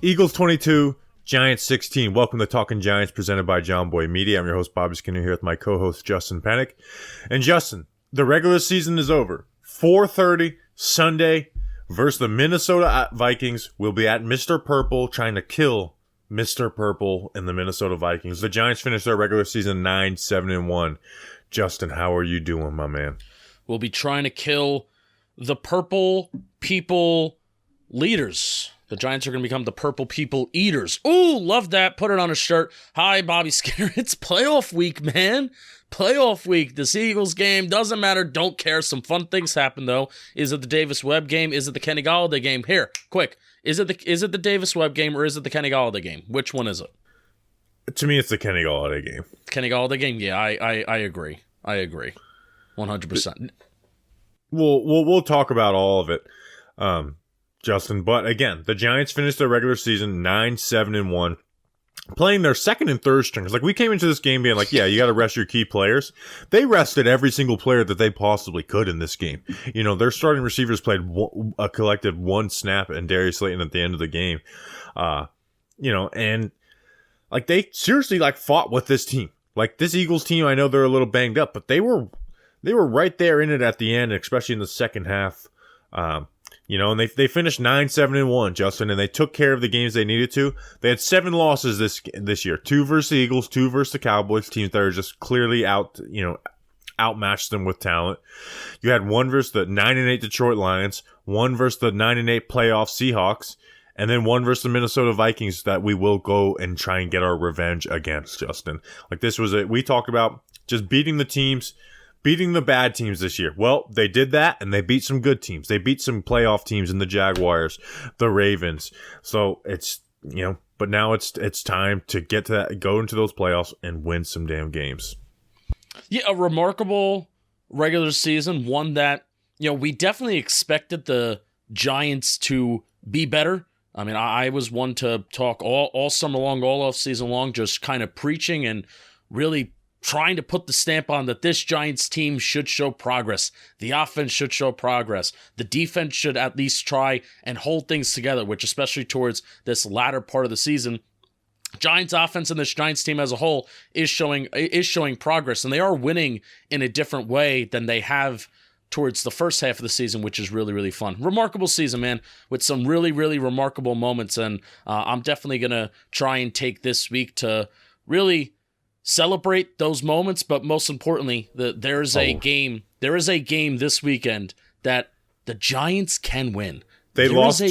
Eagles 22, Giants 16. Welcome to Talking Giants, presented by John Boy Media. I'm your host, Bobby Skinner, here with my co-host, Justin Panic. And Justin, the regular season is over. 4:30 Sunday versus the Minnesota Vikings. We'll be at Mr. Purple trying to kill Mr. Purple and the Minnesota Vikings. The Giants finished their regular season 9-7-1. Justin, how are you doing, my man? We'll be trying to kill the Purple People Leaders. The Giants are going to become the Purple People Eaters. Ooh, love that. Put it on a shirt. Hi, Bobby Skinner. It's playoff week, man. Playoff week. This Eagles game doesn't matter. Don't care. Some fun things happen, though. Is it the Davis Webb game? Is it the Kenny Golladay game? Here, quick. Is it the Davis Webb game or is it the Kenny Golladay game? Which one is it? To me, it's the Kenny Golladay game. Kenny Golladay game? Yeah, I agree. 100%. We'll talk about all of it, Justin. But again, the Giants finished their regular season 9-7-1, playing their second and third stringers. Like, we came into this game being like, yeah, you got to rest your key players. They rested every single player that they possibly could in this game. You know, their starting receivers played a collective one snap, and Darius Slayton at the end of the game. And like, they seriously fought with this team. Like, this Eagles team, I know they're a little banged up, but they were right there in it at the end, especially in the second half. And they finished 9-7-1, Justin, and they took care of the games they needed to. They had 7 losses this year: 2 versus the Eagles, 2 versus the Cowboys, teams that are just clearly outmatched them with talent. You had 1 versus the 9-8 Detroit Lions, 1 versus the 9-8 playoff Seahawks, and then 1 versus the Minnesota Vikings that we will go and try and get our revenge against, Justin. Like, this was we talked about just beating the bad teams this year. Well, they did that, and they beat some good teams. They beat some playoff teams in the Jaguars, the Ravens. So it's, but now it's time to get to that, go into those playoffs and win some damn games. Yeah, a remarkable regular season, one that, we definitely expected the Giants to be better. I mean, I was one to talk all summer long, all off season long, just kind of preaching and really trying to put the stamp on that this Giants team should show progress. The offense should show progress. The defense should at least try and hold things together, which especially towards this latter part of the season, Giants offense and this Giants team as a whole is showing progress, and they are winning in a different way than they have towards the first half of the season, which is really, really fun. Remarkable season, man, with some really, really remarkable moments, and I'm definitely going to try and take this week to really celebrate those moments, but most importantly, there is a game this weekend that the Giants can win. They lost.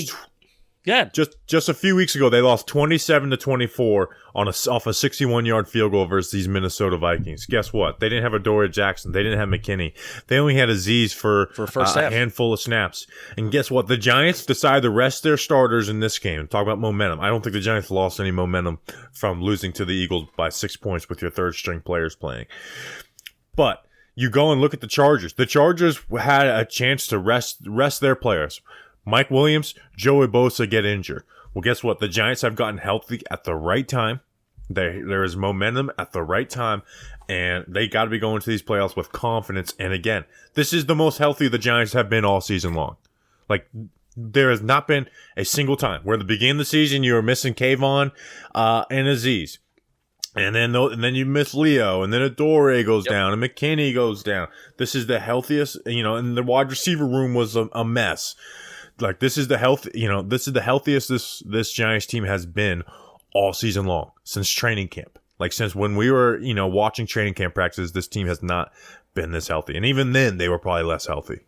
Just a few weeks ago, they lost 27-24 off a 61-yard field goal versus these Minnesota Vikings. Guess what? They didn't have Adoree Jackson. They didn't have McKinney. They only had Azeez for first half. A handful of snaps. And guess what? The Giants decided to rest their starters in this game. Talk about momentum. I don't think the Giants lost any momentum from losing to the Eagles by 6 points with your third-string players playing. But you go and look at the Chargers. The Chargers had a chance to rest their players. Mike Williams, Joey Bosa get injured. Well, guess what? The Giants have gotten healthy at the right time. There is momentum at the right time, and they got to be going to these playoffs with confidence. And again, this is the most healthy the Giants have been all season long. Like, there has not been a single time where at the beginning of the season you were missing Kayvon and Azeez. And then you miss Leo, and then Adoree goes down, and McKinney goes down. This is the healthiest, and the wide receiver room was a mess. Like, this is the healthiest this Giants team has been all season long, since training camp. Like, since when we were, watching training camp practices, this team has not been this healthy. And even then, they were probably less healthy.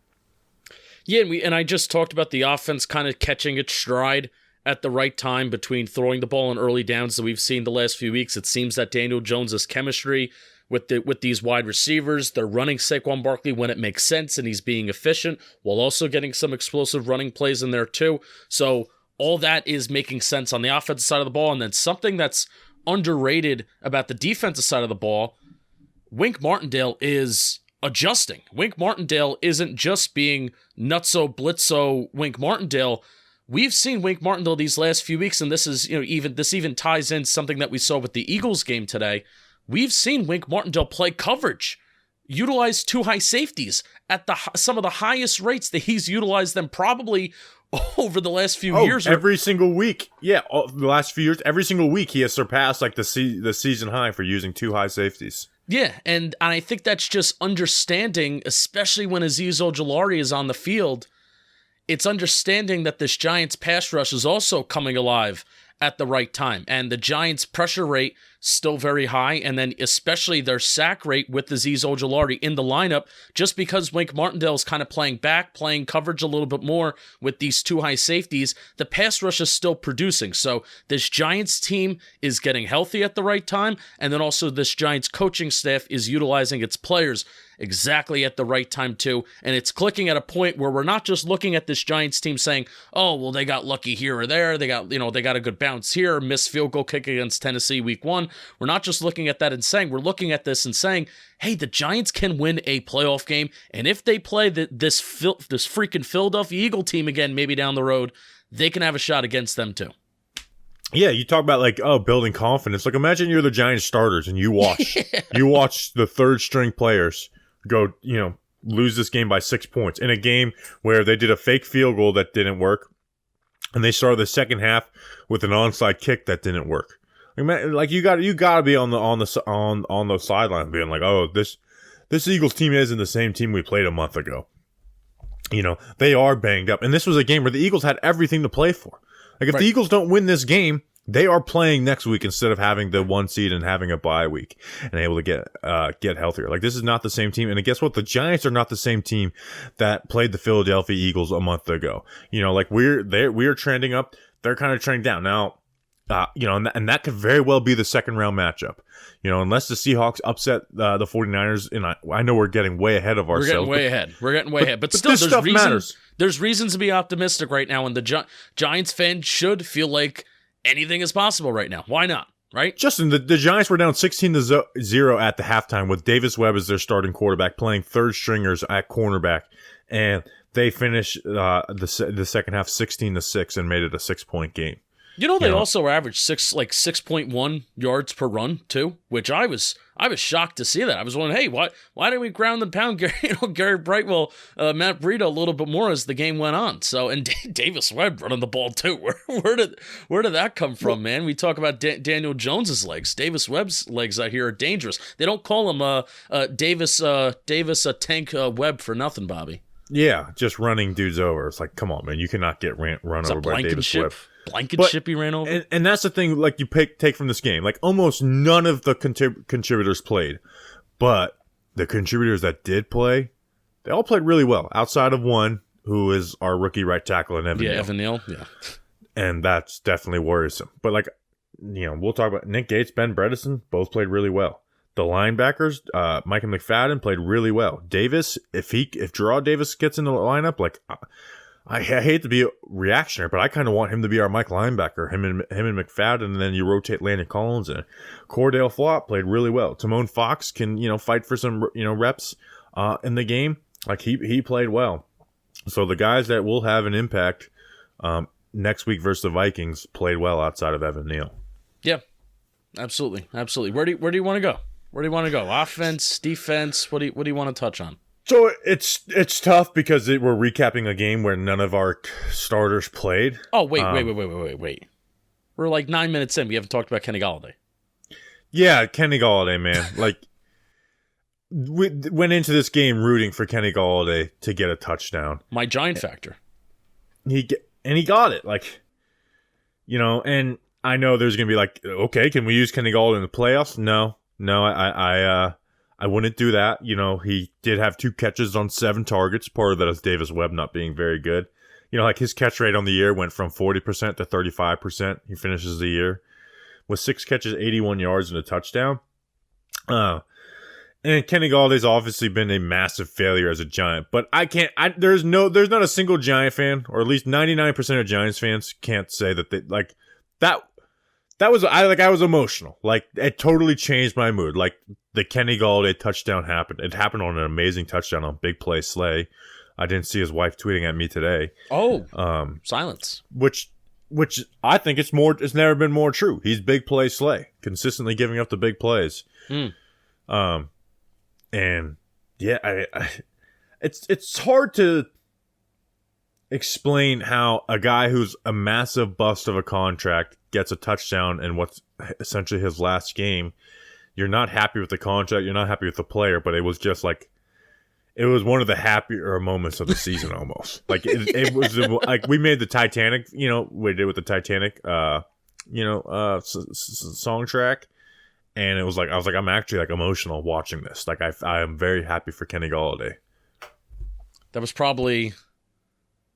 Yeah, and I just talked about the offense kind of catching its stride at the right time between throwing the ball in early downs that we've seen the last few weeks. It seems that Daniel Jones' chemistry with these wide receivers, they're running Saquon Barkley when it makes sense, and he's being efficient while also getting some explosive running plays in there too. So all that is making sense on the offensive side of the ball. And then something that's underrated about the defensive side of the ball, Wink Martindale is adjusting. Wink Martindale isn't just being nutso blitzo Wink Martindale. We've seen Wink Martindale these last few weeks, and this is, even ties in something that we saw with the Eagles game today. We've seen Wink Martindale play coverage, utilize 2 high safeties at some of the highest rates that he's utilized them probably over the last few Oh, years. every single week. Yeah, the last few years, every single week he has surpassed like the season high for using 2 high safeties. Yeah, and I think that's just understanding, especially when Azeez Ojulari is on the field. It's understanding that this Giants pass rush is also coming alive at the right time. And the Giants' pressure rate still very high, and then especially their sack rate with Azeez Ojulari in the lineup, just because Wink Martindale is kind of playing back, playing coverage a little bit more with these 2 high safeties, the pass rush is still producing. So this Giants team is getting healthy at the right time, and then also this Giants coaching staff is utilizing its players exactly at the right time too, and it's clicking at a point where we're not just looking at this Giants team saying, oh, well, they got lucky here or there, they got a good bounce here, missed field goal kick against Tennessee week 1. We're not just looking at that and saying, we're looking at this and saying, hey, the Giants can win a playoff game, and if they play this freaking Philadelphia Eagle team again maybe down the road, they can have a shot against them too. Yeah, you talk about building confidence. Like, imagine you're the Giants starters and you watch the third string players go, lose this game by 6 points in a game where they did a fake field goal that didn't work, and they started the second half with an onside kick that didn't work. Like, you got to be on the sideline being like, oh, this Eagles team isn't the same team we played a month ago. They are banged up, and this was a game where the Eagles had everything to play for. Like, if the Eagles don't win this game, they are playing next week instead of having the 1 seed and having a bye week and able to get healthier. Like, this is not the same team. And guess what? The Giants are not the same team that played the Philadelphia Eagles a month ago. We're trending up. They're kind of trending down. Now, and that could very well be the second round matchup. Unless the Seahawks upset the 49ers. And I know we're getting way ahead of ourselves. We're getting way ahead. But still, this stuff matters. There's reasons to be optimistic right now, and the Giants fan should feel like anything is possible right now. Why not? Right? Justin, the Giants were down 16-0 at the halftime with Davis Webb as their starting quarterback, playing third stringers at cornerback, and they finished the second half 16-6 and made it a 6-point game. They also averaged 6.1 yards per run too, which I was shocked to see that. I was wondering, hey, why didn't we ground and pound Gary Brightwell, Matt Breida a little bit more as the game went on? So, and Davis Webb running the ball too. Where did that come from, man? We talk about Daniel Jones's legs. Davis Webb's legs I hear are dangerous. They don't call him Davis Tank Webb for nothing, Bobby. Yeah, just running dudes over. It's like, come on, man, you cannot get run over by Davis Webb. Blankenship he ran over. And that's the thing, like, you take from this game. Like, almost none of the contributors played. But the contributors that did play, they all played really well. Outside of one, who is our rookie right tackle in Evan Neal. Yeah, Evan Neal, yeah. And that's definitely worrisome. But, we'll talk about Nick Gates, Ben Bredesen, both played really well. The linebackers, Micah McFadden, played really well. Davis, if Gerard Davis gets in the lineup, I hate to be reactionary, but I kind of want him to be our Mike linebacker, him and McFadden, and then you rotate Landon Collins in. Cordell Flott played really well. Timon Fox can, fight for some, reps in the game. Like, he played well. So the guys that will have an impact next week versus the Vikings played well outside of Evan Neal. Yeah, absolutely. Where do you want to go? Offense, defense, what do you want to touch on? So it's tough because we're recapping a game where none of our starters played. Oh, wait. We're like 9 minutes in. We haven't talked about Kenny Golladay. Yeah, Kenny Golladay, man. We went into this game rooting for Kenny Golladay to get a touchdown. My Giant factor. He got it. And I know there's going to be okay, can we use Kenny Golladay in the playoffs? No, I wouldn't do that. He did have 2 catches on 7 targets. Part of that is Davis Webb not being very good. His catch rate on the year went from 40% to 35%. He finishes the year with 6 catches, 81 yards, and a touchdown. And Kenny Galladay's obviously been a massive failure as a Giant. But there's not a single Giant fan, or at least 99% of Giants fans can't say that they that. I was emotional. It totally changed my mood. The Kenny Golladay touchdown happened. It happened on an amazing touchdown on Big Play Slay. I didn't see his wife tweeting at me today. Oh, silence. Which I think it's never been more true. He's Big Play Slay, consistently giving up the big plays. And yeah, it's hard to explain how a guy who's a massive bust of a contract gets a touchdown in what's essentially his last game. You're not happy with the contract. You're not happy with the player, but it was just like, it was one of the happier moments of the season almost. Like it was like we made the Titanic, we did with the Titanic, song track. And it was like, I was like, I'm actually like emotional watching this. Like I am very happy for Kenny Golladay. That was probably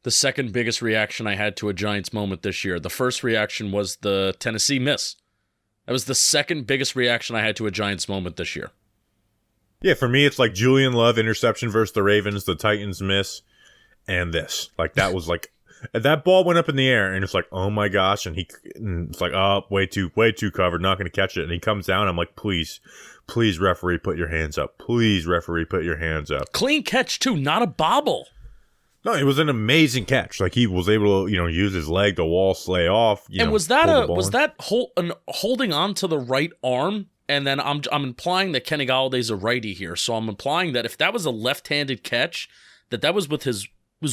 the second biggest reaction I had to a Giants moment this year. The first reaction was the Tennessee miss. That was the second biggest reaction I had to a Giants moment this year. Yeah, for me, it's like Julian Love interception versus the Ravens, the Titans miss, and this. Like, that was like, that ball went up in the air, and it's like, oh my gosh, and it's like, oh, way too covered, not going to catch it. And he comes down, I'm like, please, referee, put your hands up. Please, referee, put your hands up. Clean catch, too, not a bobble. No, it was an amazing catch. Like, he was able to, use his leg to wall slay off. And was that holding on to the right arm? And then I'm implying that Kenny Galladay's a righty here, so I'm implying that if that was a left-handed catch, that was with his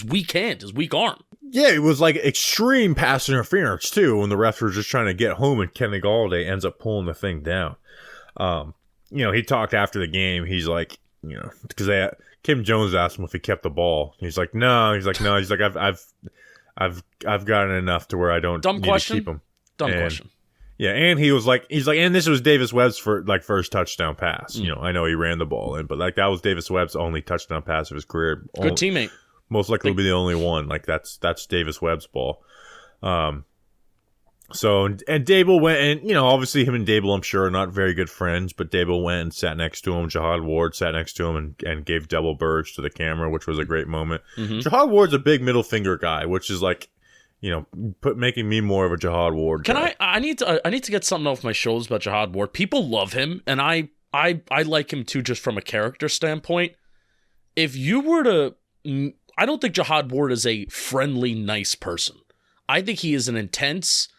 weak hand, his weak arm. Yeah, it was like extreme pass interference too, when the refs were just trying to get home, and Kenny Golladay ends up pulling the thing down. He talked after the game. He's like, because Kim Jones asked him if he kept the ball. He's like, no. He's like, I've gotten enough to where I don't need to keep him. Dumb question. Yeah, and he's like, and this was Davis Webb's first touchdown pass. I know he ran the ball in, but like that was Davis Webb's only touchdown pass of his career. Good teammate. Most likely will be the only one. Like that's Davis Webb's ball. So and Dable went, and obviously him and Dable, I'm sure, are not very good friends, but Dable went and sat next to him. Jahad Ward sat next to him and gave double birds to the camera, which was a great moment. Mm-hmm. Jahad Ward's a big middle finger guy, which is like, making me more of a Jahad Ward guy. I need to get something off my shoulders about Jahad Ward. People love him, and I like him too, just from a character standpoint. If you were to, I don't think Jahad Ward is a friendly, nice person. I think he is an intense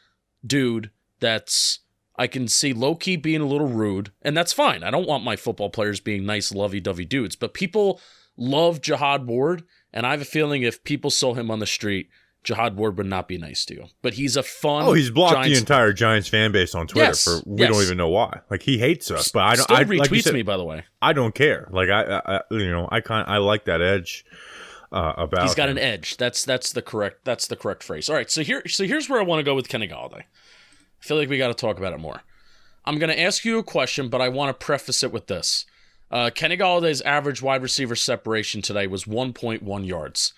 dude that's, I can see low-key being a little rude, and that's fine. I don't want my football players being nice, lovey-dovey dudes, but people love Jahad Ward, and I have a feeling if people saw him on the street, Jahad Ward would not be nice to you. But he's a fun... Oh, he's blocked the entire Giants fan base on Twitter we don't even know why. Like, he hates us, but I don't... Still retweets me, by the way. I don't care. Like, I like that edge about He's got him. an edge. That's the correct phrase. All right, so here's where I want to go with Kenny Golladay. I feel like we got to talk about it more. I'm going to ask you a question, but I want to preface it with this. Kenny Galladay's average wide receiver separation today was 1.1 yards.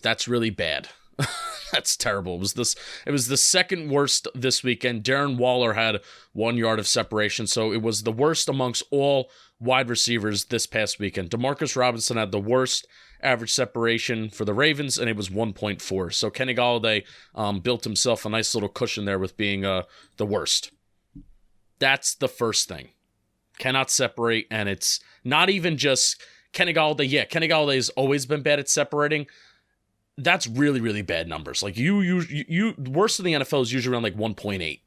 That's really bad. That's terrible. It was the second worst this weekend. Darren Waller had 1 yard of separation, so it was the worst amongst all wide receivers this past weekend. Demarcus Robinson had the worst average separation for the Ravens, and it was 1.4. So Kenny Golladay built himself a nice little cushion there with being the worst. That's the first thing. Cannot separate, and it's not even just Kenny Golladay. Yeah, Kenny Golladay has always been bad at separating. That's really, really bad numbers. Like you worst in the NFL is usually around like 1.8.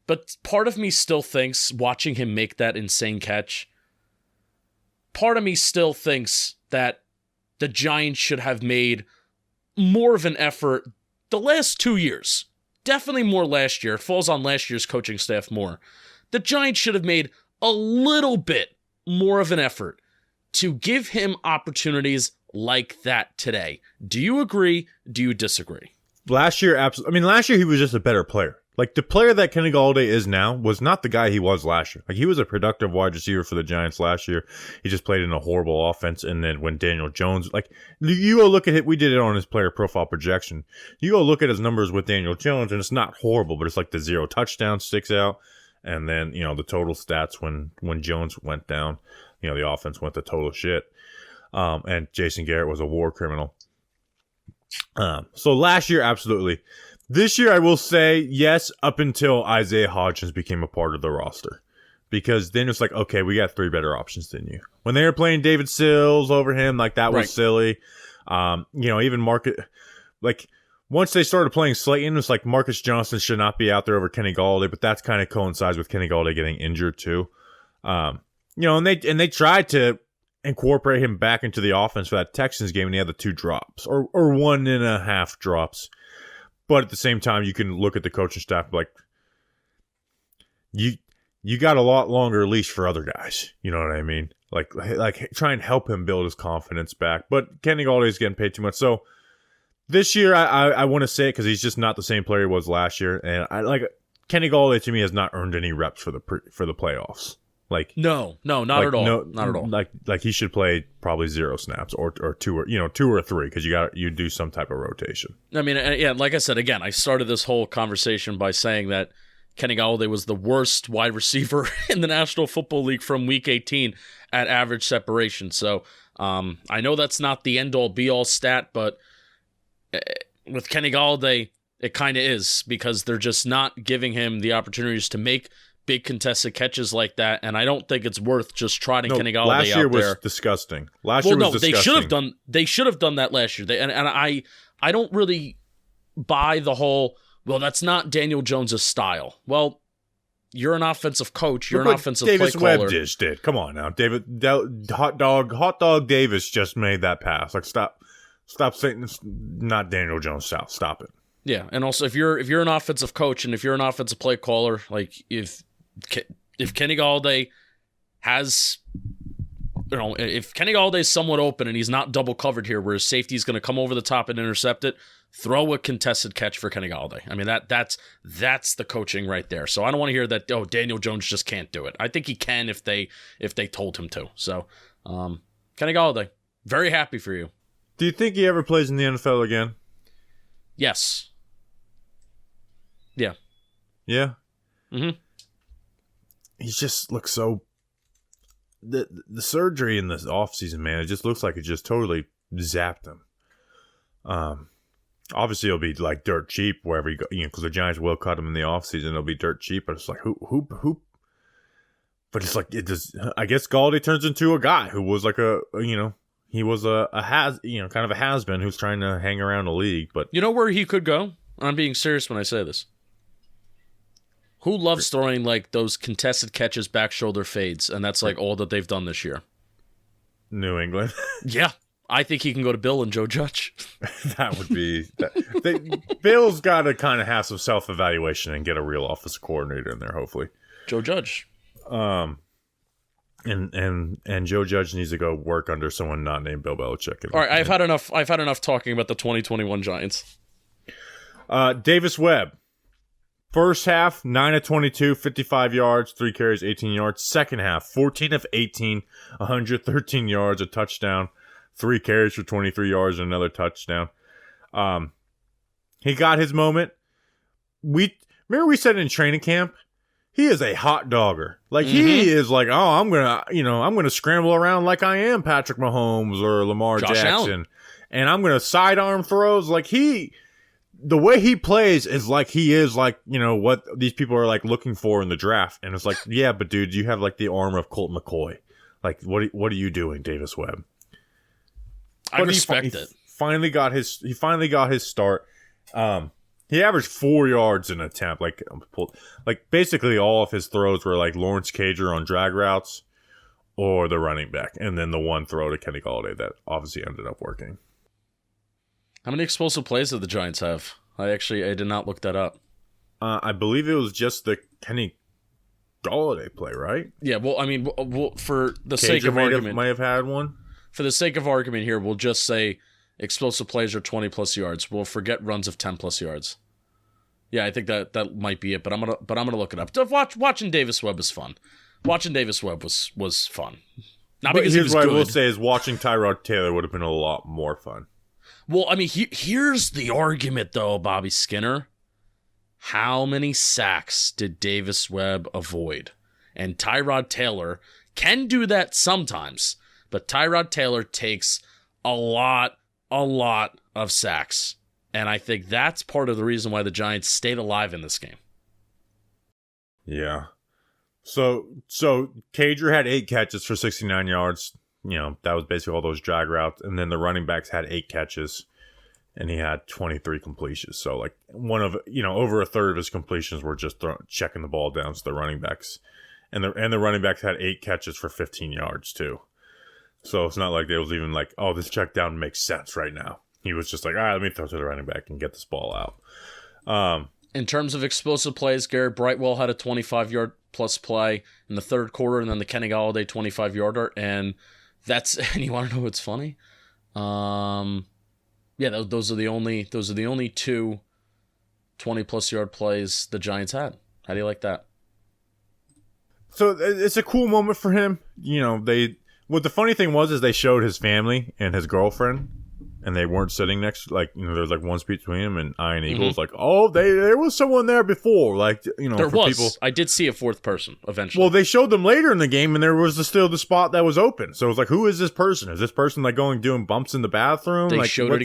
But part of me still thinks, watching him make that insane catch, part of me still thinks that the Giants should have made more of an effort the last 2 years. Definitely more last year. It falls on last year's coaching staff more. The Giants should have made a little bit more of an effort to give him opportunities like that today. Do you agree? Do you disagree? Last year, absolutely. I mean, last year he was just a better player. Like, the player that Kenny Golladay is now was not the guy he was last year. Like, he was a productive wide receiver for the Giants last year. He just played in a horrible offense. And then when Daniel Jones, like, you go look at it, we did it on his player profile projection. You go look at his numbers with Daniel Jones, and it's not horrible, but it's like the 0 touchdown sticks out. And then, the total stats when Jones went down, the offense went to total shit. And Jason Garrett was a war criminal. So last year, absolutely. This year, I will say, yes, up until Isaiah Hodgins became a part of the roster. Because then it's like, okay, we got 3 better options than you. When they were playing David Sills over him, like, that was silly. Even once they started playing Slayton, it's like Marcus Johnson should not be out there over Kenny Golladay, but that's kind of coincides with Kenny Golladay getting injured too. And they tried to incorporate him back into the offense for that Texans game, and he had the 2 drops or 1.5 drops. But at the same time, you can look at the coaching staff like, you got a lot longer leash for other guys. You know what I mean? Like try and help him build his confidence back. But Kenny Galladay's getting paid too much. So this year, I want to say it because he's just not the same player he was last year. And I like Kenny Golladay to me has not earned any reps for the playoffs. Like not at all. No, not at all. Like he should play probably 0 snaps or 2 or 2 or 3 because you do some type of rotation. I mean, yeah, like I said again, I started this whole conversation by saying that Kenny Golladay was the worst wide receiver in the National Football League from Week 18 at average separation. So I know that's not the end-all, be-all stat, but with Kenny Golladay, it kind of is because they're just not giving him the opportunities to make big contested catches like that, and I don't think it's worth just trotting Kenny Golladay out there. Last year was disgusting. Disgusting. They should have done that last year. And I don't really buy the whole, well, that's not Daniel Jones' style. Well, you're an offensive coach. You're an offensive play caller. Davis Webb just did. Come on now, Hot Dog Davis just made that pass. Like stop saying it's not Daniel Jones' style. Stop it. Yeah, and also if you're an offensive coach and if you're an offensive play caller, like if Kenny Golladay has, if Kenny Golladay is somewhat open and he's not double covered here, where his safety is going to come over the top and intercept it, throw a contested catch for Kenny Golladay. I mean that's the coaching right there. So I don't want to hear that. Oh, Daniel Jones just can't do it. I think he can if they told him to. So Kenny Golladay, very happy for you. Do you think he ever plays in the NFL again? Yes. Yeah. Yeah. Mm-hmm. He just looks so. The surgery in this offseason, man, it just looks like it just totally zapped him. Obviously it'll be like dirt cheap wherever you go, because the Giants will cut him in the offseason. It'll be dirt cheap, but it's like who. But it's like it does. I guess Golladay turns into a guy who was like he was a kind of a has-been who's trying to hang around the league. But you know where he could go? I'm being serious when I say this. Who loves throwing like those contested catches, back shoulder fades, and that's like all that they've done this year? New England. Yeah, I think he can go to Bill and Joe Judge. That would be. Bill's got to kind of have some self-evaluation and get a real offensive coordinator in there, hopefully. Joe Judge. And Joe Judge needs to go work under someone not named Bill Belichick. All right, I've had enough talking about the 2021 Giants. Davis Webb. First half, 9 of 22, 55 yards, 3 carries, 18 yards. Second half, 14 of 18, 113 yards, a touchdown, 3 carries for 23 yards, and another touchdown. He got his moment. Remember we said in training camp, he is a hot dogger. Like he is like, oh, I'm gonna scramble around like I am Patrick Mahomes or Lamar Jackson, Allen. And I'm gonna sidearm throws. Like the way he plays is like he is like, what these people are like looking for in the draft. And it's like, yeah, but dude, you have like the arm of Colt McCoy. Like, what are you doing, Davis Webb? I respect it. He finally got his start. He averaged 4 yards an attempt. Like basically all of his throws were like Lawrence Cager on drag routes or the running back. And then the one throw to Kenny Golladay that obviously ended up working. How many explosive plays did the Giants have? I did not look that up. I believe it was just the Kenny Golladay play, right? Yeah, well, I mean, for the sake of argument, might have had one. For the sake of argument here, we'll just say explosive plays are 20+ yards. We'll forget runs of 10+ yards. Yeah, I think that might be it. But I'm gonna look it up. Watching Davis Webb is fun. Watching Davis Webb was fun. Not because he was good. Here's what I will say is watching Tyrod Taylor would have been a lot more fun. Well, I mean, here's the argument, though, Bobby Skinner. How many sacks did Davis Webb avoid? And Tyrod Taylor can do that sometimes, but Tyrod Taylor takes a lot of sacks. And I think that's part of the reason why the Giants stayed alive in this game. Yeah. So Cager had 8 catches for 69 yards. That was basically all those drag routes. And then the running backs had 8 catches and he had 23 completions. So like over a third of his completions were just checking the ball down to the running backs. And the running backs had 8 catches for 15 yards too. So it's not like it was even like, oh, this check down makes sense right now. He was just like, all right, let me throw to the running back and get this ball out. In terms of explosive plays, Garrett Brightwell had a 25-yard plus play in the third quarter, and then the Kenny Golladay 25-yarder, and you want to know what's funny? Yeah, those are the only two 20-plus yard plays the Giants had. How do you like that? So it's a cool moment for him. What the funny thing was is they showed his family and his girlfriend, and they weren't sitting next. There's like one seat between him, and Iron Eagle's like, oh, there was someone there before. There was. People, I did see a fourth person eventually. Well, they showed them later in the game, and there was still the spot that was open. So it was like, who is this person? Is this person doing bumps in the bathroom? They showed it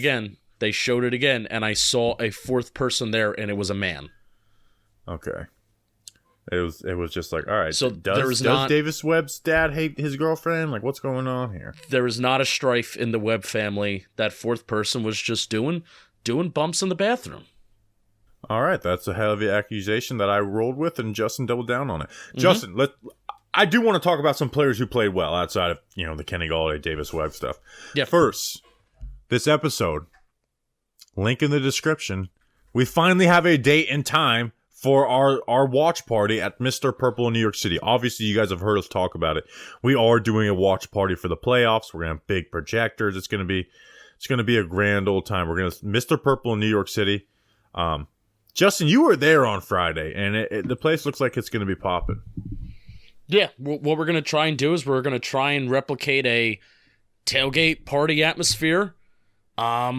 again. And I saw a fourth person there, and it was a man. Okay. It was just like, all right. So does Davis Webb's dad hate his girlfriend? Like, what's going on here? There is not a strife in the Webb family. That fourth person was just doing bumps in the bathroom. All right, that's a heavy accusation that I rolled with, and Justin doubled down on it. Mm-hmm. Justin, I do want to talk about some players who played well outside of the Kenny Golladay, Davis Webb stuff. Yeah. First, this episode, link in the description. We finally have a date and time for our watch party at Mr. Purple in New York City. Obviously, you guys have heard us talk about it. We are doing a watch party for the playoffs. We're gonna have big projectors. It's gonna be a grand old time. We're gonna Mr. Purple in New York City. Justin, you were there on Friday, and the place looks like it's gonna be popping. Yeah, what we're gonna try and do is we're gonna try and replicate a tailgate party atmosphere. At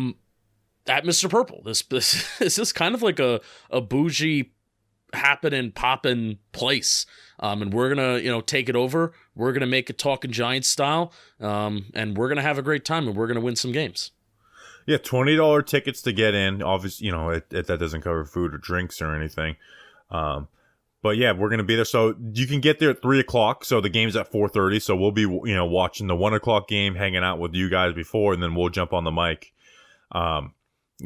Mr. Purple. This is kind of like a bougie poppin' place. And we're gonna, take it over. We're gonna make it Talking Giants style. And we're gonna have a great time, and we're gonna win some games. Yeah, $20 tickets to get in. Obviously, that doesn't cover food or drinks or anything. But yeah, we're gonna be there. So you can get there at 3:00. So the game's at 4:30. So we'll be, watching the 1:00 game, hanging out with you guys before, and then we'll jump on the mic.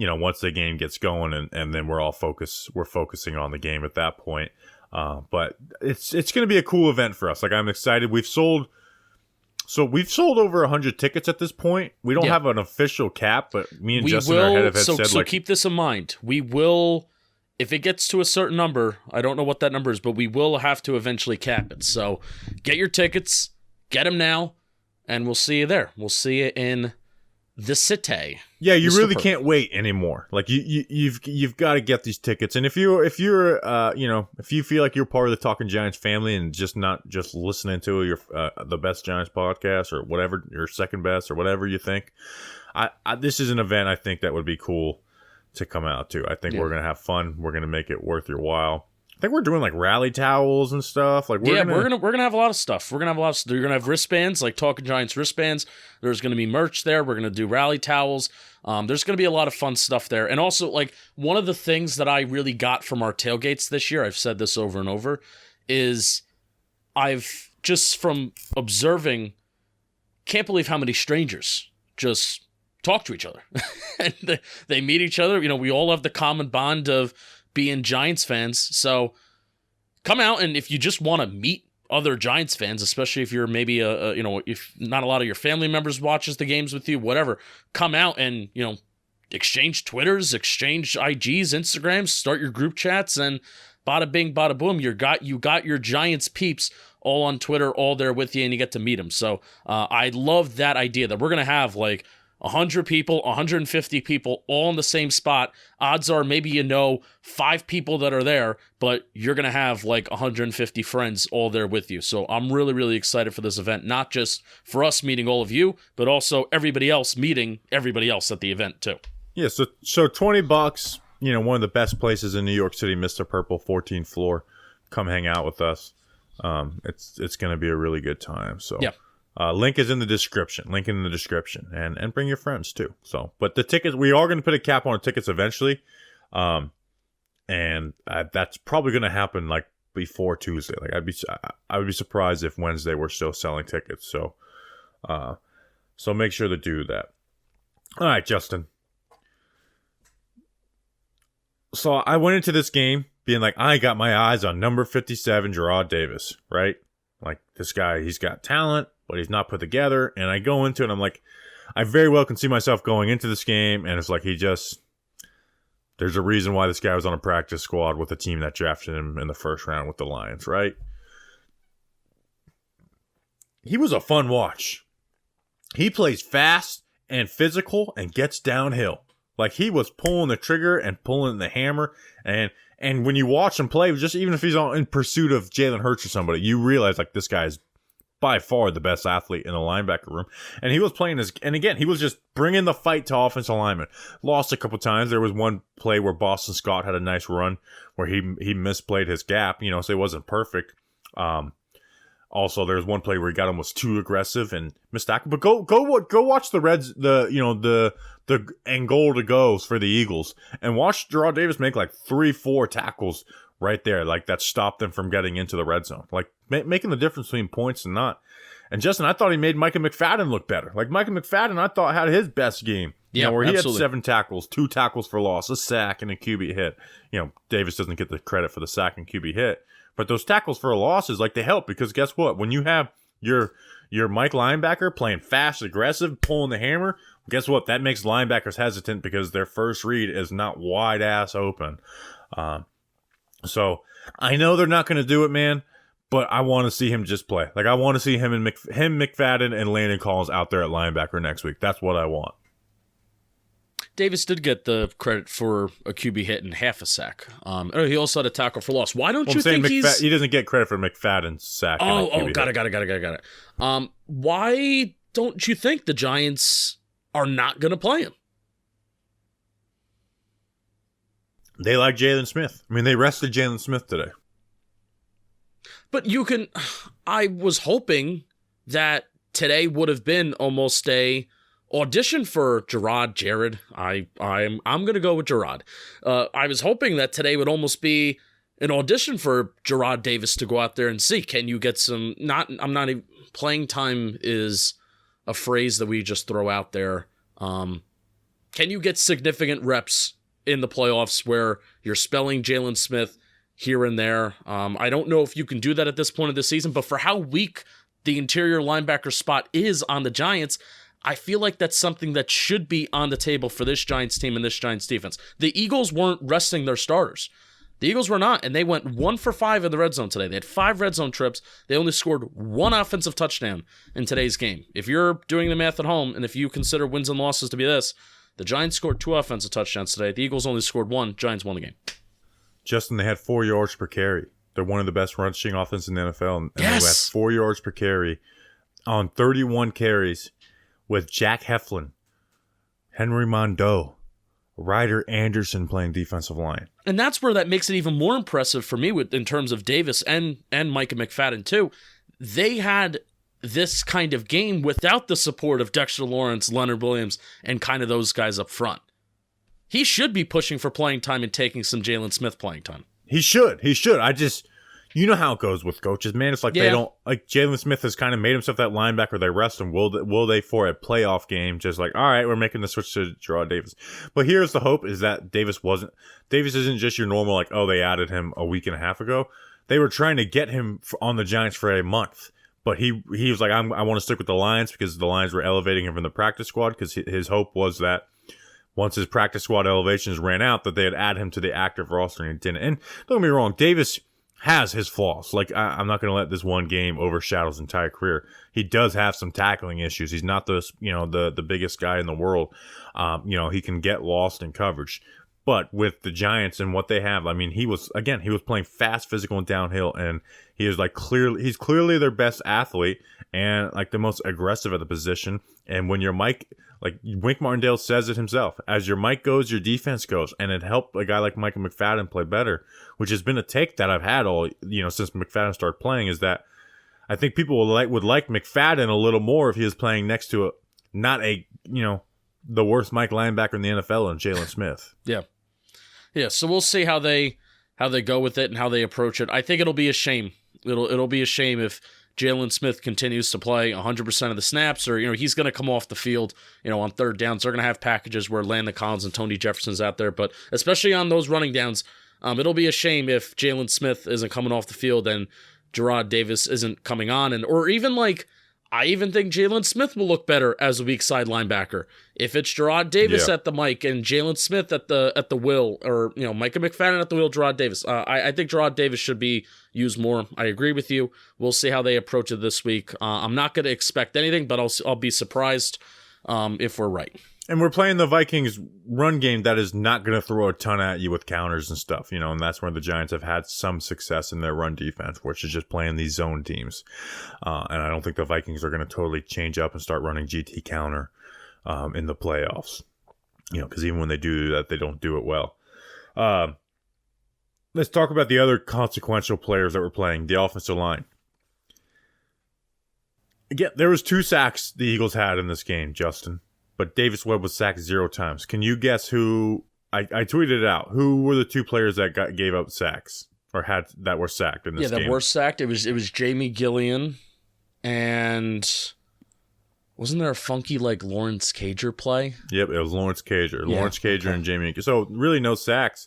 Once the game gets going, and then we're focusing on the game at that point. But it's going to be a cool event for us. Like, I'm excited. We've sold over 100 tickets at this point. We don't have an official cap, but me and Justin, our head of head, said so keep this in mind. We will, if it gets to a certain number, I don't know what that number is, but we will have to eventually cap it. So get your tickets, get them now, and we'll see you there. We'll see you in the city. Yeah, you really can't wait anymore. Like you've got to get these tickets. And if you feel like you're part of the Talking Giants family and not just listening to your the Best Giants podcast or whatever, your second best or whatever you think, this is an event I think that would be cool to come out to. I think we're gonna have fun. We're gonna make it worth your while. I think we're doing like rally towels and stuff. Like we're gonna have a lot of stuff. You're gonna have wristbands, like Talking Giants wristbands. There's gonna be merch there. We're gonna do rally towels. There's gonna be a lot of fun stuff there. And also, like, one of the things that I really got from our tailgates this year, I've said this over and over, is I've just from observing, can't believe how many strangers just talk to each other. And they meet each other. We all have the common bond of being Giants fans. So come out, and if you just want to meet other Giants fans, especially if you're maybe if not a lot of your family members watches the games with you, whatever, come out and exchange Twitters, exchange IGs, Instagrams, start your group chats, and bada bing, bada boom, you got your Giants peeps all on Twitter, all there with you, and you get to meet them. So I love that idea that we're gonna have like 100 people, 150 people all in the same spot. Odds are maybe 5 people that are there, but you're going to have like 150 friends all there with you. So I'm really, really excited for this event, not just for us meeting all of you, but also everybody else meeting everybody else at the event too. Yeah, so $20, one of the best places in New York City, Mr. Purple, 14th floor. Come hang out with us. It's going to be a really good time. So yeah. Link is in the description. And bring your friends too. So, but the tickets, we are going to put a cap on the tickets eventually. And that's probably going to happen like before Tuesday. Like I would be surprised if Wednesday we're still selling tickets. So make sure to do that. All right, Justin. So I went into this game being like, I got my eyes on number 57, Gerard Davis, right? Like, this guy, he's got talent. but he's not put together. And I go into it, and I'm like, I very well can see myself going into this game, and it's like there's a reason why this guy was on a practice squad with a team that drafted him in the first round with the Lions, right? He was a fun watch. He plays fast and physical and gets downhill. Like, he was pulling the trigger and pulling the hammer, and when you watch him play, just even if he's in pursuit of Jalen Hurts or somebody, you realize, like, this guy's by far the best athlete in the linebacker room. And he was playing and again, he was just bringing the fight to offensive linemen. Lost a couple times. There was one play where Boston Scott had a nice run where he misplayed his gap, so it wasn't perfect. Also, there's one play where he got almost too aggressive and missed tackle. But go watch the and goal to goes for the Eagles and watch Jarrad Davis make like 3-4 tackles right there, like that stopped them from getting into the red zone, like making the difference between points and not. And Justin, I thought he made Micah McFadden look better. Like Micah McFadden, I thought had his best game. Where he absolutely. had 7 tackles, 2 tackles for loss, a sack, and a QB hit. Davis doesn't get the credit for the sack and QB hit, but those tackles for losses, like, they help because guess what? When you have your Mike linebacker playing fast, aggressive, pulling the hammer, guess what? That makes linebackers hesitant because their first read is not wide ass open. So I know they're not going to do it, man, but I want to see him just play. Like, I want to see him and McFadden and Landon Collins out there at linebacker next week. That's what I want. Davis did get the credit for a QB hit and half a sack. He also had a tackle for loss. Why don't you think he doesn't get credit for McFadden's sack? Got it. Why don't you think the Giants are not going to play him? They like Jalen Smith. I mean, they rested Jalen Smith today. But I was hoping that today would have been almost a audition for Jared. I'm going to go with Jarrad. I was hoping that today would almost be an audition for Jarrad Davis to go out there and see, can you get some, playing time is a phrase that we just throw out there. Can you get significant reps in the playoffs where you're spelling Jalen Smith here and there? I don't know if you can do that at this point of the season, but for how weak the interior linebacker spot is on the Giants, I feel like that's something that should be on the table for this Giants team and this Giants defense. The Eagles weren't resting their starters. The Eagles were not, and they went 1 for 5 in the red zone today. They had 5 red zone trips. They only scored 1 offensive touchdown in today's game. If you're doing the math at home, and if you consider wins and losses to be this, the Giants scored 2 offensive touchdowns today. The Eagles only scored 1. Giants won the game. Justin, they had 4 yards per carry. They're one of the best rushing offenses in the NFL, and yes. They had 4 yards per carry on 31 carries with Jack Heflin, Henry Mondeau, Ryder Anderson playing defensive line. And that's where that makes it even more impressive for me in terms of Davis and Micah McFadden too. They had this kind of game without the support of Dexter Lawrence, Leonard Williams, and kind of those guys up front. He should be pushing for playing time and taking some Jalen Smith playing time. He should. You know how it goes with coaches, man. It's like They don't, like, Jalen Smith has kind of made himself that linebacker. They rest him. Will they for a playoff game? Just like, all right, we're making the switch to Jarrad Davis. But here's the hope is that Davis isn't just your normal, like, oh, they added him a week and a half ago. They were trying to get him on the Giants for a month. But he was like, I want to stick with the Lions because the Lions were elevating him from the practice squad because his hope was that once his practice squad elevations ran out, that they'd add him to the active roster, and it didn't. And don't get me wrong, Davis has his flaws. Like, I'm not going to let this one game overshadow his entire career. He does have some tackling issues. He's not the biggest guy in the world. He can get lost in coverage. But with the Giants and what they have, I mean, he was playing fast, physical, and downhill, and he's clearly their best athlete and like the most aggressive at the position. And when you're Mike, like Wink Martindale says it himself, as your Mike goes, your defense goes, and it helped a guy like Micah McFadden play better, which has been a take that I've had since McFadden started playing, is that I think people would like McFadden a little more if he was playing next to the worst Mike linebacker in the NFL and Jalen Smith. Yeah, so we'll see how they go with it and how they approach it. I think it'll be a shame. It'll be a shame if Jalen Smith continues to play 100% of the snaps, or he's going to come off the field on third downs. They're going to have packages where Landon Collins and Tony Jefferson's out there, but especially on those running downs, it'll be a shame if Jalen Smith isn't coming off the field and Jarrad Davis isn't coming on, or even like I even think Jalen Smith will look better as a weak side linebacker. If it's Gerard Davis at the mic and Jalen Smith at the wheel, or Micah McFadden at the wheel, Gerard Davis. I think Gerard Davis should be used more. I agree with you. We'll see how they approach it this week. I'm not going to expect anything, but I'll be surprised if we're right. And we're playing the Vikings run game that is not going to throw a ton at you with counters and stuff, and that's where the Giants have had some success in their run defense, which is just playing these zone teams. And I don't think the Vikings are going to totally change up and start running GT counter in the playoffs, because even when they do that, they don't do it well. Let's talk about the other consequential players that were playing, the offensive line. Again, there was 2 sacks the Eagles had in this game, Justin. But Davis Webb was sacked 0 times. Can you guess who? I tweeted it out. Who were the 2 players that gave up sacks or that were sacked in this game? Yeah, that were sacked. It was Jamie Gillian, and wasn't there a funky Lawrence Cager play? Yep, it was Lawrence Cager. Yeah, Lawrence Cager and Jamie. So really no sacks.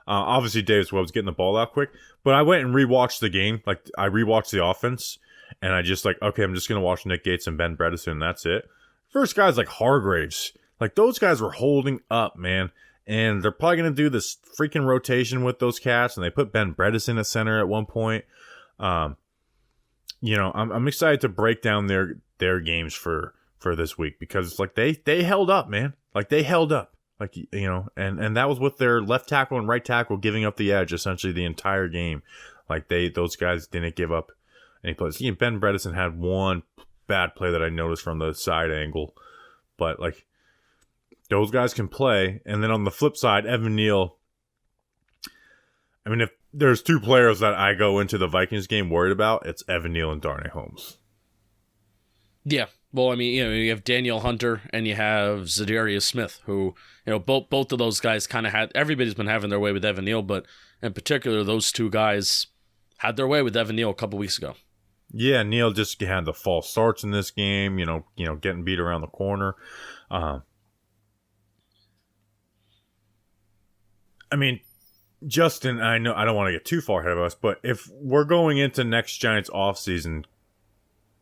Obviously Davis Webb's getting the ball out quick. But I went and rewatched the game. I rewatched the offense, and I just okay, I'm just gonna watch Nick Gates and Ben Bredesen, and that's it. First guys like Hargraves, those guys were holding up, man. And they're probably going to do this freaking rotation with those cats. And they put Ben Bredesen at center at one point. I'm excited to break down their games for this week, because they held up, man. They held up, and that was with their left tackle and right tackle giving up the edge essentially the entire game. Those guys didn't give up any plays. Ben Bredesen had one bad play that I noticed from the side angle, but those guys can play. And then on the flip side, Evan Neal, if there's 2 players that I go into the Vikings game worried about, it's Evan Neal and Darnay Holmes. Yeah, well, you have Daniel Hunter and you have Zadarius Smith, who both of those guys kind of had, everybody's been having their way with Evan Neal, but in particular those 2 guys had their way with Evan Neal a couple weeks ago. Yeah, Neal just had the false starts in this game, getting beat around the corner. Justin, I know I don't want to get too far ahead of us, but if we're going into next Giants offseason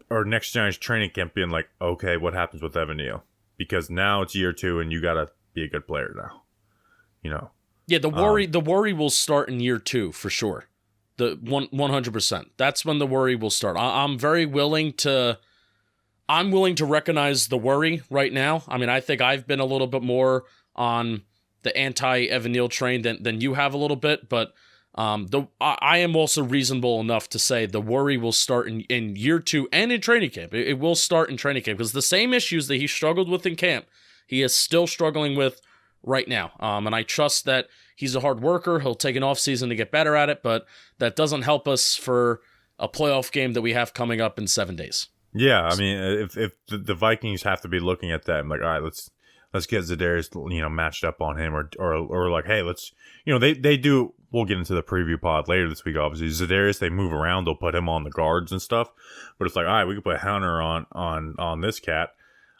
or next Giants training camp being okay, what happens with Evan Neal? Because now it's year 2 and you got to be a good player now. Yeah, the worry will start in year 2 for sure. The 100%. That's when the worry will start. I'm willing to recognize the worry right now. I think I've been a little bit more on the anti-Evan Neal train than you have a little bit, but I am also reasonable enough to say the worry will start in year 2 and in training camp. It will start in training camp because the same issues that he struggled with in camp, he is still struggling with right now. And I trust that he's a hard worker. He'll take an off season to get better at it, but that doesn't help us for a playoff game that we have coming up in 7 days. Yeah, if the Vikings have to be looking at that, I'm all right, let's get Zadarius, matched up on him, or hey, let's, they do. We'll get into the preview pod later this week. Obviously, Zadarius, they move around, they'll put him on the guards and stuff, but it's all right, we can put Hunter on this cat.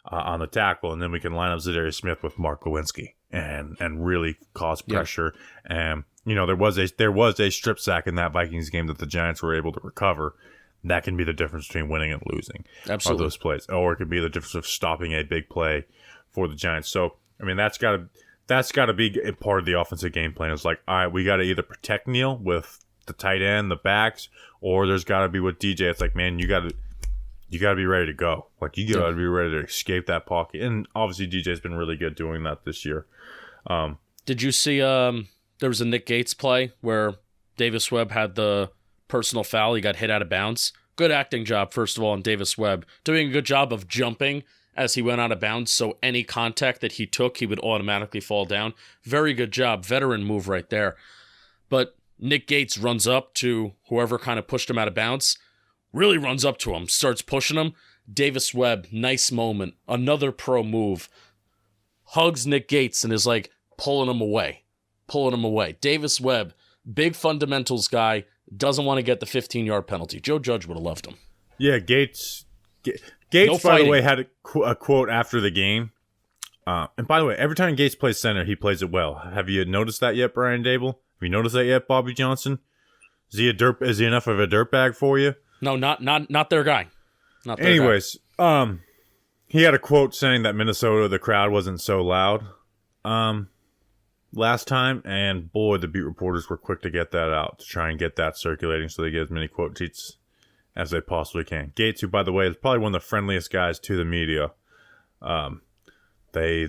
On the tackle, and then we can line up Zadarius Smith with Mark Lewinsky and really cause pressure. And there was a strip sack in that Vikings game that the Giants were able to recover. That can be the difference between winning and losing. Absolutely, are those plays, or it could be the difference of stopping a big play for the Giants. So that's got to be a part of the offensive game plan. It's all right, we got to either protect Neal with the tight end, the backs, or there's got to be with DJ. It's man, you got to be ready to go. You got to be ready to escape that pocket. And obviously, DJ's been really good doing that this year. Did you see there was a Nick Gates play where Davis Webb had the personal foul? He got hit out of bounds. Good acting job, first of all, on Davis Webb. Doing a good job of jumping as he went out of bounds, so any contact that he took, he would automatically fall down. Very good job. Veteran move right there. But Nick Gates runs up to whoever kind of pushed him out of bounds. Really runs up to him, starts pushing him. Davis Webb, nice moment. Another pro move. Hugs Nick Gates and is pulling him away. Davis Webb, big fundamentals guy, doesn't want to get the 15-yard penalty. Joe Judge would have loved him. Yeah, Gates, no, by the way, had a quote after the game. And by the way, every time Gates plays center, he plays it well. Have you noticed that yet, Brian Dable? Have you noticed that yet, Bobby Johnson? Is he enough of a dirtbag for you? No, not their guy. Not their guy. Anyways, he had a quote saying that Minnesota, the crowd wasn't so loud last time, and boy, the beat reporters were quick to get that out, to try and get that circulating so they get as many quote tweets as they possibly can. Gates, who, by the way, is probably one of the friendliest guys to the media, they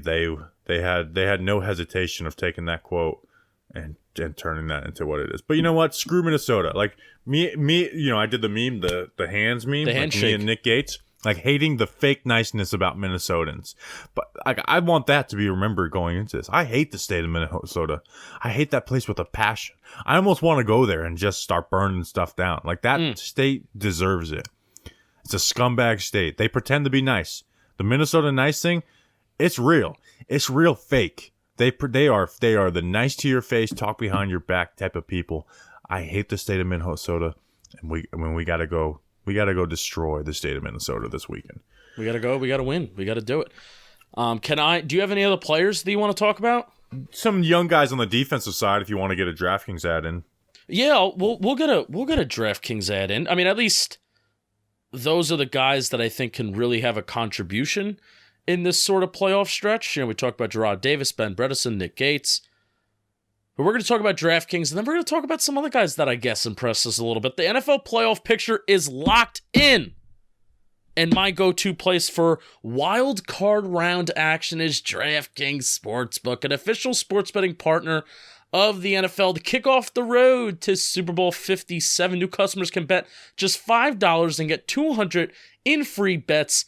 had no hesitation of taking that quote and turning that into what it is. But you know what? Screw Minnesota. Like me, I did the meme, the hands meme, The like handshake. me and Nick Gates, like hating the fake niceness about Minnesotans. But like, I want that to be remembered going into this. I hate the state of Minnesota. I hate that place with a passion. I almost want to go there and just start burning stuff down. Like that state deserves it. It's a scumbag state. They pretend to be nice. The Minnesota nice thing, it's real. It's real fake. They are the nice to your face, talk behind your back type of people. I hate the state of Minnesota, and we gotta go destroy the state of Minnesota this weekend. We gotta go. We gotta win. We gotta do it. Do you have any other players that you want to talk about? Some young guys on the defensive side, if you want to get a DraftKings ad in. Yeah, we'll get a DraftKings ad in. I mean, at least those are the guys that I think can really have a contribution in this sort of playoff stretch. You know, we talked about Gerard Davis, Ben Bredesen, Nick Gates. But we're going to talk about DraftKings, and then we're going to talk about some other guys that I guess impressed us a little bit. The NFL playoff picture is locked in. And my go-to place for wild card round action is DraftKings Sportsbook, an official sports betting partner of the NFL. To kick off the road to Super Bowl 57, new customers can bet just $5 and get $200 in free bets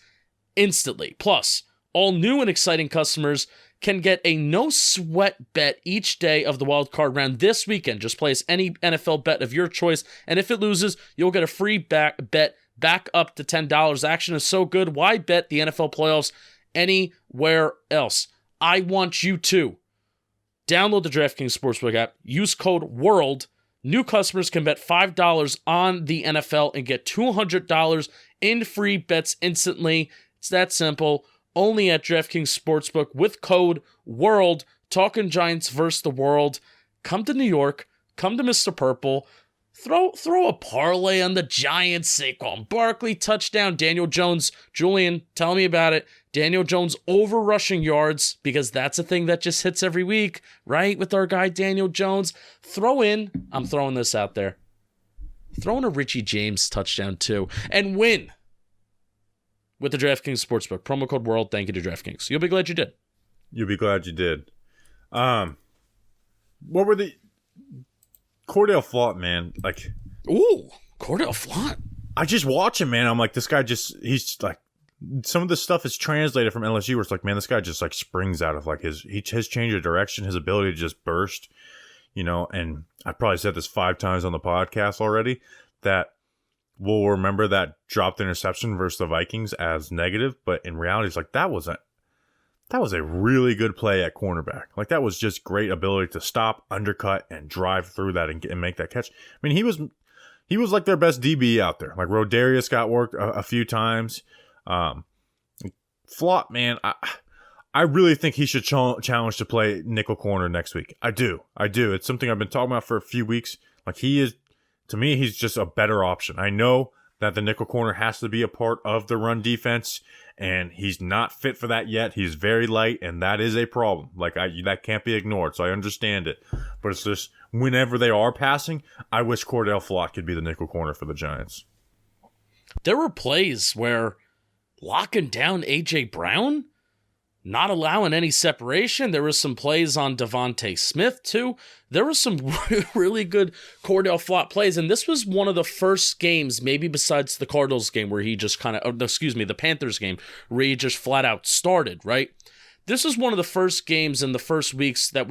instantly. Plus, all new and exciting customers can get a no-sweat bet each day of the wild card round this weekend. Just place any NFL bet of your choice, and if it loses, you'll get a free bet back up to $10. Action is so good, why bet the NFL playoffs anywhere else? I want you to download the DraftKings Sportsbook app, use code WORLD. New customers can bet $5 on the NFL and get $200 in free bets instantly. It's that simple. Only at DraftKings Sportsbook with code WORLD. Talking Giants versus the world. Come to New York. Come to Mr. Purple. Throw a parlay on the Giants. Saquon Barkley touchdown. Daniel Jones. Julian, tell me about it. Daniel Jones over rushing yards, because that's a thing that just hits every week, right? With our guy Daniel Jones. I'm throwing this out there. Throw in a Richie James touchdown too. And win with the DraftKings Sportsbook. Promo code WORLD. Thank you to DraftKings. You'll be glad you did. You'll be glad you did. What were the... Cordell Flott, man. Like... Ooh, Cordell Flott. I just watch him, man. I'm like, this guy he's like... Some of the stuff is translated from LSU where it's like, man, this guy just like springs out of like his change of direction, his ability to just burst, you know. And I probably said this 5 times on the podcast already, that we'll remember that dropped interception versus the Vikings as negative, but in reality, it's like that was a really good play at cornerback. Like that was just great ability to stop, undercut, and drive through that and make that catch. I mean, he was like their best DB out there. Like Rodarius got worked a few times. Flott, man, I really think he should challenge to play nickel corner next week. I do. It's something I've been talking about for a few weeks. Like to me, he's just a better option. I know that the nickel corner has to be a part of the run defense, and he's not fit for that yet. He's very light, and that is a problem. Like that can't be ignored, so I understand it. But it's just whenever they are passing, I wish Cordell Flott could be the nickel corner for the Giants. There were plays where locking down A.J. Brown, not allowing any separation. There were some plays on Devontae Smith, too. There were some really good Cordell Flott plays, and this was one of the first games, maybe besides the Cardinals game, where he just the Panthers game, where he just flat out started, right? This is one of the first games in the first weeks that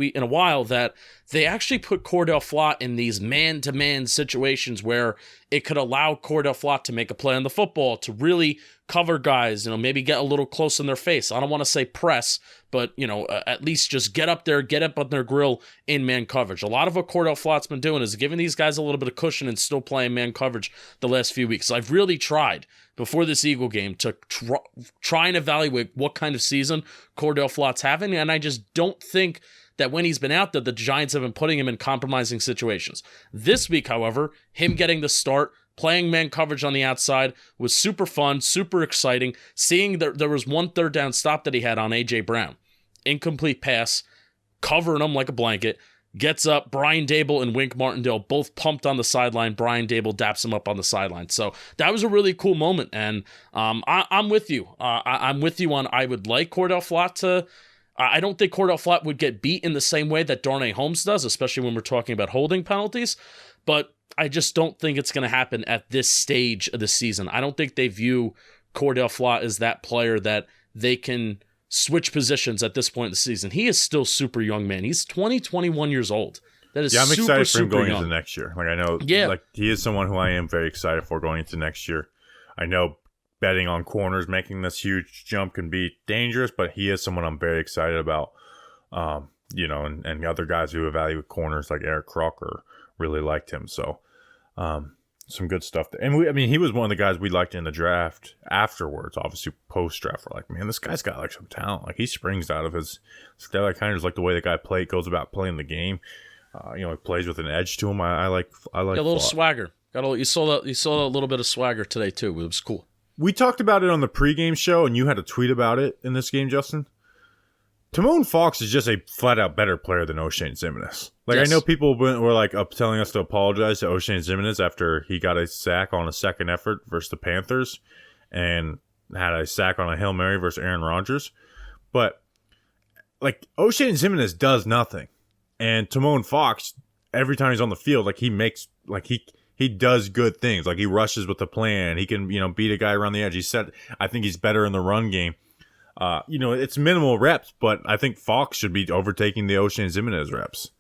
they actually put Cordell Flott in these man-to-man situations where it could allow Cordell Flott to make a play on the football, to really cover guys, maybe get a little close in their face. I don't want to say press, but, at least just get up on their grill in man coverage. A lot of what Cordell Flott's been doing is giving these guys a little bit of cushion and still playing man coverage the last few weeks. So I've really tried before this Eagle game to try and evaluate what kind of season Cordell Flott's having, and I just don't think that when he's been out there, the Giants have been putting him in compromising situations. This week, however, him getting the start, playing man coverage on the outside was super fun, super exciting. Seeing that there was one third down stop that he had on A.J. Brown. Incomplete pass, covering him like a blanket. Gets up, Brian Dable and Wink Martindale both pumped on the sideline. Brian Dable daps him up on the sideline. So that was a really cool moment, and I'm with you. I'm with you on I would like Cordell Flott to... I don't think Cordell Flott would get beat in the same way that Darnay Holmes does, especially when we're talking about holding penalties, but I just don't think it's going to happen at this stage of the season. I don't think they view Cordell Flott as that player that they can switch positions at this point in the season. He is still super young, man. He's 21 years old. That is I'm super, excited for him going young. into next year. Like I know, Yeah. like he is someone who I am very excited for going into next year. I know betting on corners making this huge jump can be dangerous, but he is someone I'm very excited about. And other guys who evaluate corners like Eric Crocker really liked him. So, some good stuff there. And he was one of the guys we liked in the draft afterwards, obviously post-draft. We're like, man, this guy's got like some talent. Like he springs out of his style. I kind of just like the way the guy goes about playing the game. He plays with an edge to him. I like a little Flott. swagger. You saw a little bit of swagger today too. It was cool. We talked about it on the pregame show, and you had a tweet about it in this game, Justin. Timon Fox is just a flat-out better player than O'Shane Ximines. Like, Yes. I know people were like telling us to apologize to O'Shane Ximines after he got a sack on a second effort versus the Panthers and had a sack on a Hail Mary versus Aaron Rodgers. But, like, O'Shane Ximines does nothing. And Timon Fox, every time he's on the field, like, he does good things. Like, he rushes with the plan. He can, beat a guy around the edge. I think he's better in the run game. It's minimal reps, but I think Fox should be overtaking the O'Shane Ximines reps.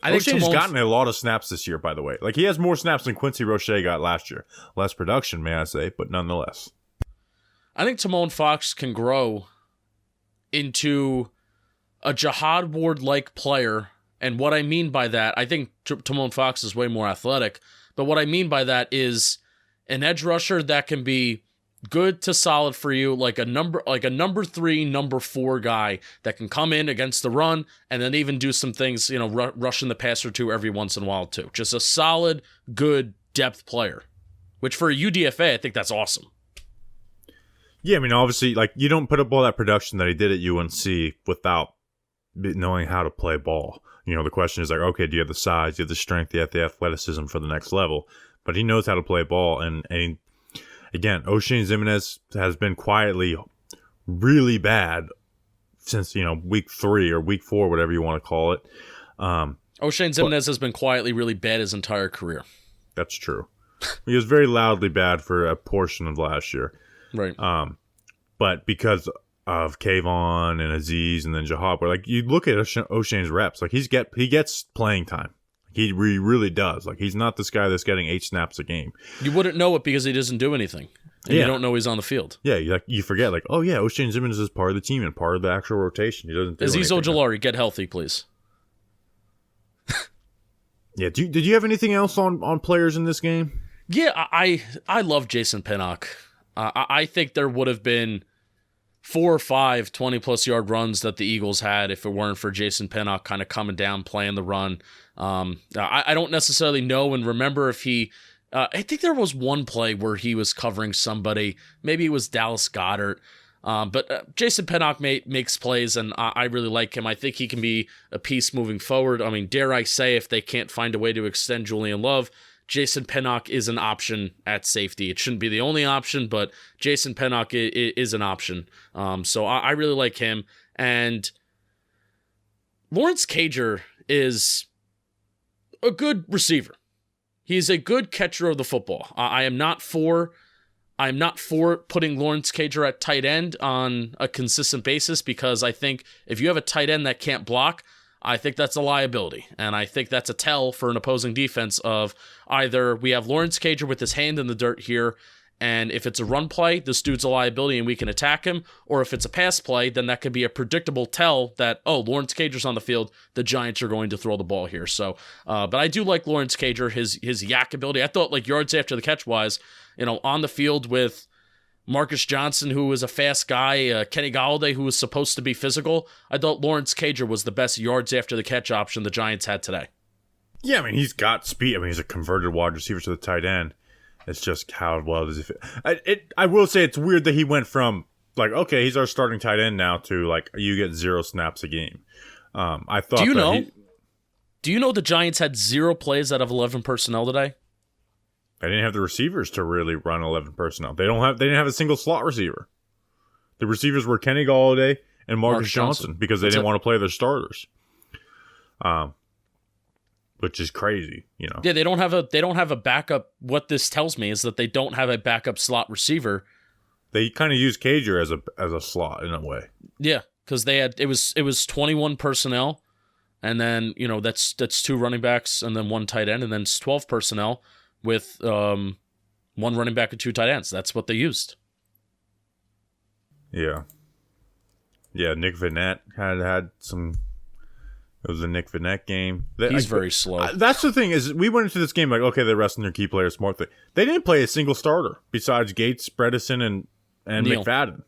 O'Shane's gotten a lot of snaps this year, by the way. Like, he has more snaps than Quincy Roche got last year. Less production, may I say, but nonetheless. I think Timon Fox can grow into a Jihad Ward-like player. And what I mean by that, I think Timon Fox is way more athletic. But what I mean by that is an edge rusher that can be good to solid for you, like a number 3, number 4 guy that can come in against the run and then even do some things, rushing the passer too every once in a while too. Just a solid, good depth player, which for a UDFA, I think that's awesome. Yeah, obviously, like, you don't put up all that production that he did at UNC without knowing how to play ball. The question is like, okay, do you have the size, do you have the strength, do you have the athleticism for the next level? But he knows how to play ball, and again, O'Shane Ximines has been quietly really bad since, week 3 or week 4, whatever you want to call it. O'Shane Ximines has been quietly really bad his entire career. That's true. He was very loudly bad for a portion of last year. Right. But because of Kayvon and Aziz and then Jihad, where, like, you look at O'Shane's reps, like, he gets playing time. He really does. Like, he's not this guy that's getting 8 snaps a game. You wouldn't know it because he doesn't do anything. And you don't know he's on the field. Yeah, you forget, like, oh, yeah, O'Shane Ximines is part of the team and part of the actual rotation. He doesn't do Aziz anything. Ojulari, get healthy, please. Yeah, did you have anything else on players in this game? Yeah, I love Jason Pinnock. I think there would have been 4 or 5 20-plus yard runs that the Eagles had if it weren't for Jason Pinnock kind of coming down, playing the run. I don't necessarily know and remember if he... I think there was one play where he was covering somebody. Maybe it was Dallas Goedert. But Jason Pinnock makes plays, and I really like him. I think he can be a piece moving forward. Dare I say, if they can't find a way to extend Julian Love, Jason Pinnock is an option at safety. It shouldn't be the only option, but Jason Pinnock is an option. So I really like him. And Lawrence Cager is a good receiver. He's a good catcher of the football. I'm not for putting Lawrence Cager at tight end on a consistent basis because I think if you have a tight end that can't block, I think that's a liability. And I think that's a tell for an opposing defense of either we have Lawrence Cager with his hand in the dirt here, and if it's a run play, this dude's a liability and we can attack him, or if it's a pass play, then that could be a predictable tell that, oh, Lawrence Cager's on the field, the Giants are going to throw the ball here. So, but I do like Lawrence Cager, his yak ability. I thought, like, yards after the catch wise, on the field with Marcus Johnson, who was a fast guy, Kenny Golladay, who was supposed to be physical, I thought Lawrence Cager was the best yards after the catch option the Giants had today. Yeah, I mean, he's got speed. I mean, he's a converted wide receiver to the tight end. It's just how well does he fit? I will say it's weird that he went from, like, okay, he's our starting tight end now to, like, you get 0 snaps a game. I thought Do you know the Giants had 0 plays out of 11 personnel today? They didn't have the receivers to really run 11 personnel. They didn't have a single slot receiver. The receivers were Kenny Golladay and Marcus Johnson because they didn't want to play their starters. Which is crazy, you know. Yeah, they don't have a backup. What this tells me is that they don't have a backup slot receiver. They kind of use Cager as a slot in a way. Yeah, because it was 21 personnel, and then that's 2 running backs and then 1 tight end, and then it's 12 personnel with 1 running back and 2 tight ends. That's what they used. Yeah. Yeah, Nick Vannett had some. It was a Nick Vannett game. He's very slow. That's the thing is we went into this game like, okay, they're resting their key players smartly. They didn't play a single starter besides Gates, Bredesen, and Neal. McFadden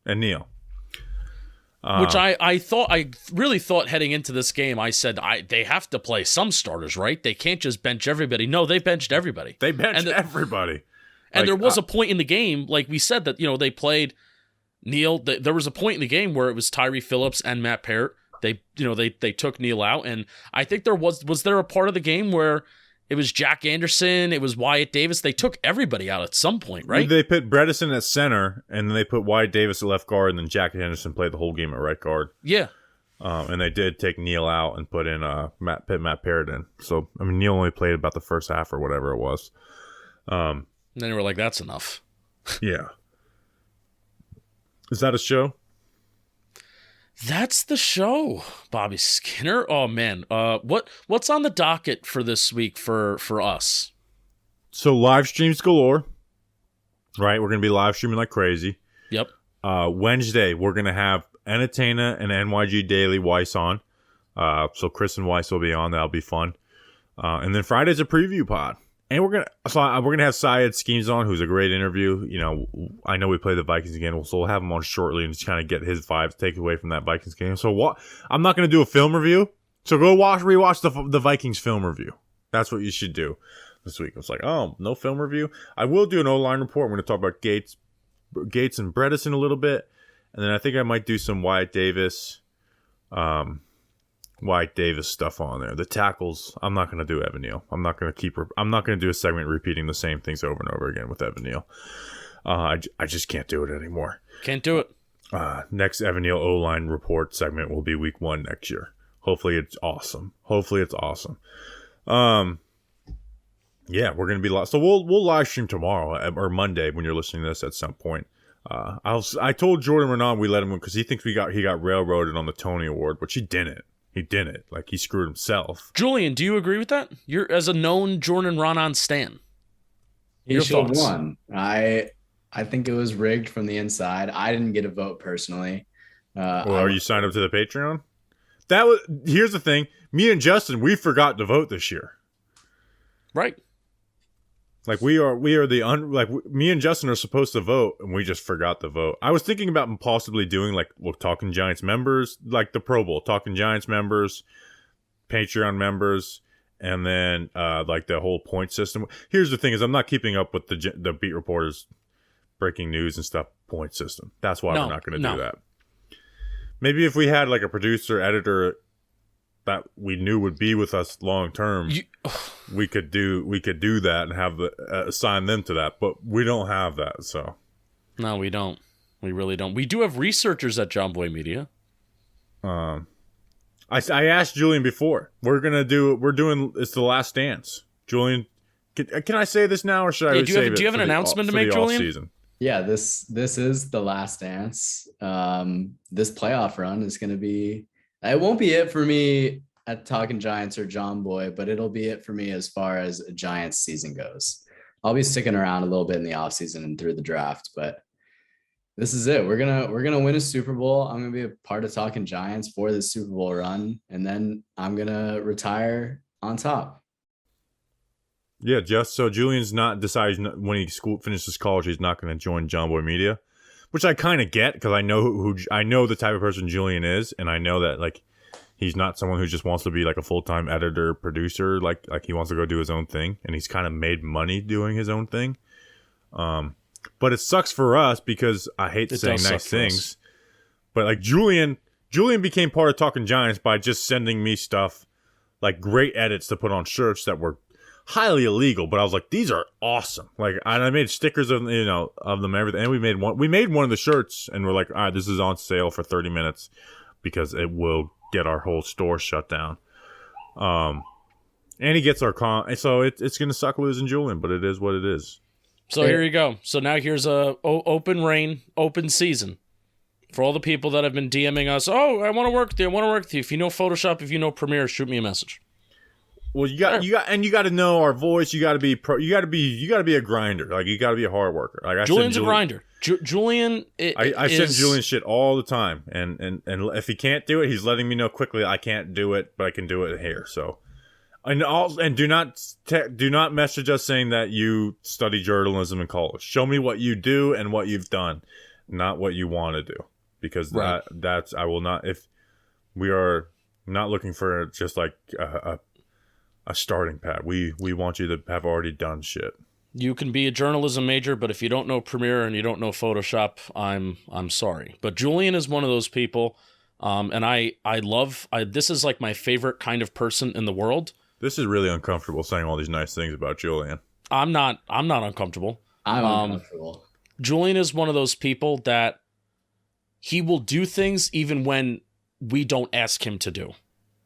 and Neal. Which I really thought heading into this game, I said they have to play some starters, right? They can't just bench everybody. No, they benched everybody. They benched everybody. And there was a point in the game, like we said, that they played Neal. There was a point in the game where it was Tyree Phillips and Matt Parrott. They took Neal out, and I think there was there a part of the game where it was Jack Anderson, it was Wyatt Davis. They took everybody out at some point, right? They put Bredesen at center, and then they put Wyatt Davis at left guard, and then Jack Anderson played the whole game at right guard. Yeah. And they did take Neal out and put in Matt Parrott in. So I mean, Neal only played about the first half or whatever it was. And then they were like, "That's enough." Yeah. Is that a show? That's the show, Bobby Skinner. Oh man, what's on the docket for this week for us? So live streams galore, right? We're gonna be live streaming like crazy. Yep. Wednesday we're gonna have Entertainer and NYG Daily Weiss on. So Chris and Weiss will be on. That'll be fun. And then Friday's a preview pod. And we're gonna have Syed Schemes on, who's a great interview. I know we play the Vikings again, so we'll have him on shortly and just kind of get his vibes, take away from that Vikings game. So I'm not gonna do a film review. So go rewatch the Vikings film review. That's what you should do this week. It's like, oh, no film review. I will do an O-line report. We're gonna talk about Gates and Bredesen a little bit, and then I think I might do some Wyatt Davis stuff on there. The tackles, I'm not going to do Evan Neal. I'm not going to do a segment repeating the same things over and over again with Evan Neal. I just can't do it anymore. Can't do it. Next Evan Neal O-line report segment will be week 1 next year. Hopefully it's awesome. Yeah, we're going to be so we'll live stream tomorrow or Monday when you're listening to this at some point. I told Jordan Renan we let him win because he thinks he got railroaded on the Tony Award, but he didn't. He didn't. Like, he screwed himself. Julian, do you agree with that? You're as a known Jordan Renan stan. He should have won. I think it was rigged from the inside. I didn't get a vote personally. Are you signed up to the Patreon? Here's the thing. Me and Justin, we forgot to vote this year. Right. Like me and Justin are supposed to vote, and we just forgot to vote. I was thinking about possibly doing Talking Giants members, like the Pro Bowl, Talking Giants members, Patreon members, and then the whole point system. Here's the thing: is I'm not keeping up with the beat reporters, breaking news and stuff point system. That's why we're not going to do that. Maybe if we had a producer, editor that we knew would be with us long term, we could do that and have assign them to that, but we don't have that. So no, we don't. We really don't. We do have researchers at John Boy Media. I asked Julian before. We're doing it's the last dance. Julian, can I say this now or should I save it? Do you have an announcement to make, Julian? Season? Yeah, this is the last dance. This playoff run is going to be. It won't be it for me at Talking Giants or John Boy, but it'll be it for me as far as a Giants season goes. I'll be sticking around a little bit in the offseason and through the draft, but this is it. We're gonna win a Super Bowl. I'm gonna be a part of Talking Giants for the Super Bowl run, and then I'm gonna retire on top. Yeah, just so Julian's not deciding when he finishes college, he's not going to join John Boy Media, which I kind of get because I know I know the type of person Julian is, and I know that He's not someone who just wants to be like a full-time editor, producer. Like he wants to go do his own thing, and he's kind of made money doing his own thing. But it sucks for us because I hate saying nice things. But like Julian became part of Talking Giants by just sending me stuff, like great edits to put on shirts that were highly illegal. But I was like, these are awesome. Like, and I made stickers of of them, everything. And we made one of the shirts, and we're like, all right, this is on sale for 30 minutes because it will get our whole store shut down. And he gets our so it's gonna suck losing Julian, but it is what it is. So here you go. So now here's a open reign, open season for all the people that have been DMing us. Oh, I want to work with you. I want to work with you. If you know Photoshop, if you know Premiere, shoot me a message. Well, you got to know our voice. You got to be you got to be a grinder. Like you got to be a hard worker. Like Julian's a grinder. Julian, I send Julian shit all the time, and if he can't do it, he's letting me know quickly. I can't do it, but I can do it here. So. And do not message us saying that you study journalism in college. Show me what you do and what you've done, not what you want to do, because that's I will not. If we are not looking for just like a starting pad, we want you to have already done shit. You can be a journalism major, but if you don't know Premiere and you don't know Photoshop, I'm sorry. But Julian is one of those people, and I love this is like my favorite kind of person in the world. This is really uncomfortable saying all these nice things about Julian. I'm not uncomfortable. I'm uncomfortable. Julian is one of those people that he will do things even when we don't ask him to do,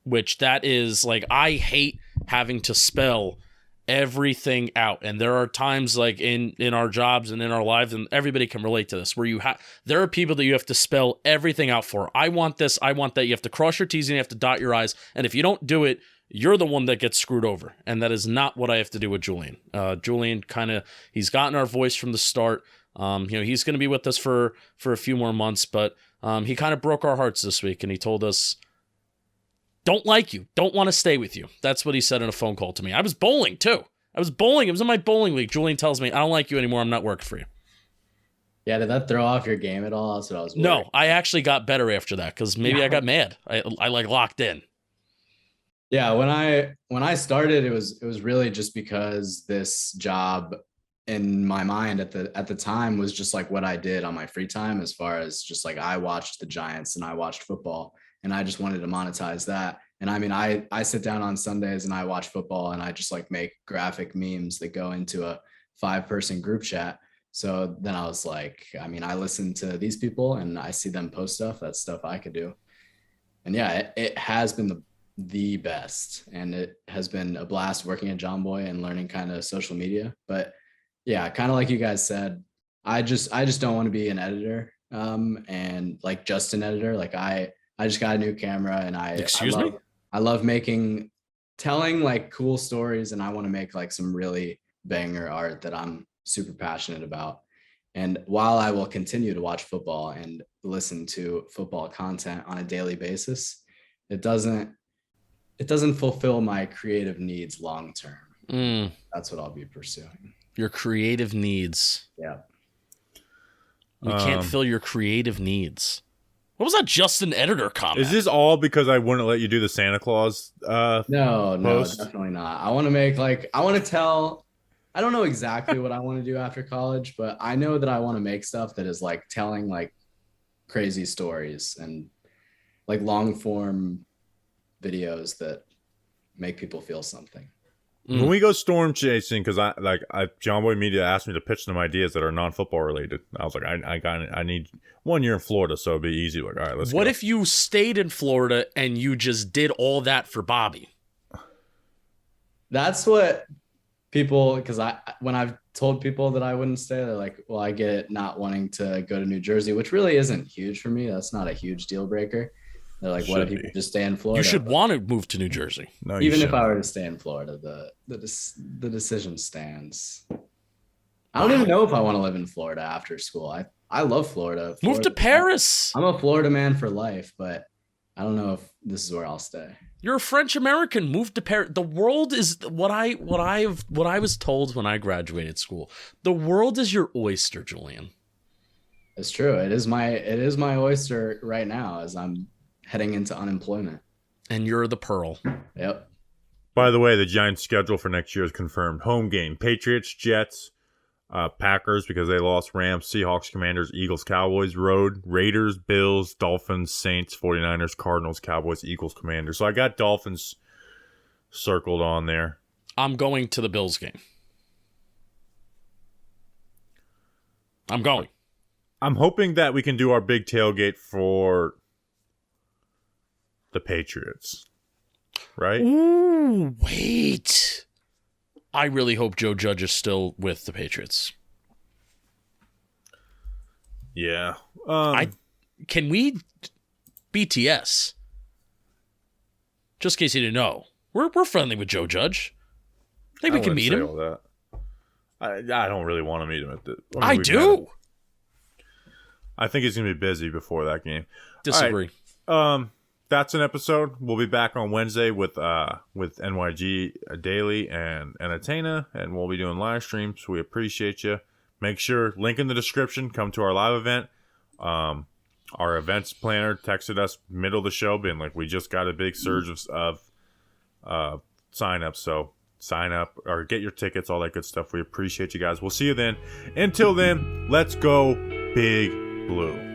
which that is like, I hate having to spell everything out. And there are times like in our jobs and in our lives, and everybody can relate to this, where there are people that you have to spell everything out for. I want this, I want that. You have to cross your T's and you have to dot your I's. And if you don't do it, you're the one that gets screwed over. And that is not what I have to do with Julian. Julian he's gotten our voice from the start. He's going to be with us for a few more months, but he kind of broke our hearts this week, and he told us, don't like you, don't want to stay with you. That's what he said in a phone call to me. I was bowling too. It was in my bowling league. Julian tells me, I don't like you anymore. I'm not working for you. Yeah, did that throw off your game at all? That's what I was worried. No, I actually got better after that because maybe I got mad. I like locked in. Yeah, when I started, it was really just because this job in my mind at the time was just like what I did on my free time, as far as just like I watched the Giants and I watched football, and I just wanted to monetize that. And I mean, I sit down on Sundays and I watch football, and I just like make graphic memes that go into a 5-person group chat. So then I was like, I mean, I listen to these people and I see them post stuff. That's stuff I could do. And yeah, it has been the best, and it has been a blast working at John Boy and learning kind of social media. But yeah, kind of like you guys said, I just don't want to be an editor, and like just an editor. Like I just got a new camera, and I love telling like cool stories, and I want to make like some really banger art that I'm super passionate about. And while I will continue to watch football and listen to football content on a daily basis, it doesn't fulfill my creative needs long term. That's what I'll be pursuing. Your creative needs. Yeah. We can't fill your creative needs. What was that Justin Editor comment? Is this all because I wouldn't let you do the Santa Claus No, definitely not. I want to tell, I don't know exactly what I want to do after college, but I know that I want to make stuff that is like telling like crazy stories and like long form videos that make people feel something. When we go storm chasing, because John Boy Media asked me to pitch them ideas that are non-football related. I was like, I need 1 year in Florida, so it'd be easy. Like, all right, let's go. What if you stayed in Florida and you just did all that for Bobby? That's what people, because when I've told people that I wouldn't stay, they're like, well, I get it not wanting to go to New Jersey, which really isn't huge for me. That's not a huge deal breaker. They're like, what if you could just stay in Florida? You should want to move to New Jersey. No, even if I were to stay in Florida, the decision stands. I don't even know if I want to live in Florida after school. I love Florida. Move to Paris. I'm a Florida man for life, but I don't know if this is where I'll stay. You're a French American. Move to Paris. The world is what I was told when I graduated school. The world is your oyster, Julian. It's true. It is my oyster right now as I'm heading into unemployment. And you're the pearl. Yep. By the way, the Giants' schedule for next year is confirmed. Home game: Patriots, Jets, Packers because they lost, Rams, Seahawks, Commanders, Eagles, Cowboys. Road: Raiders, Bills, Dolphins, Saints, 49ers, Cardinals, Cowboys, Eagles, Commanders. So I got Dolphins circled on there. I'm going to the Bills game. I'm going. I'm hoping that we can do our big tailgate for the Patriots. Right? Ooh, wait. I really hope Joe Judge is still with the Patriots. Yeah. Can we BTS? Just in case you didn't know, we're friendly with Joe Judge. I think we can meet him. All that. I don't really want to meet him at the. I do. I think he's gonna be busy before that game. Disagree. Right. That's an episode. We'll be back on Wednesday with NYG Daily and Entertainer, and we'll be doing live streams. We appreciate you. Make sure, link in the description, come to our live event. Our events planner texted us middle of the show, being like, we just got a big surge of sign-ups, so sign up or get your tickets, all that good stuff. We appreciate you guys. We'll see you then. Until then, let's go Big Blue.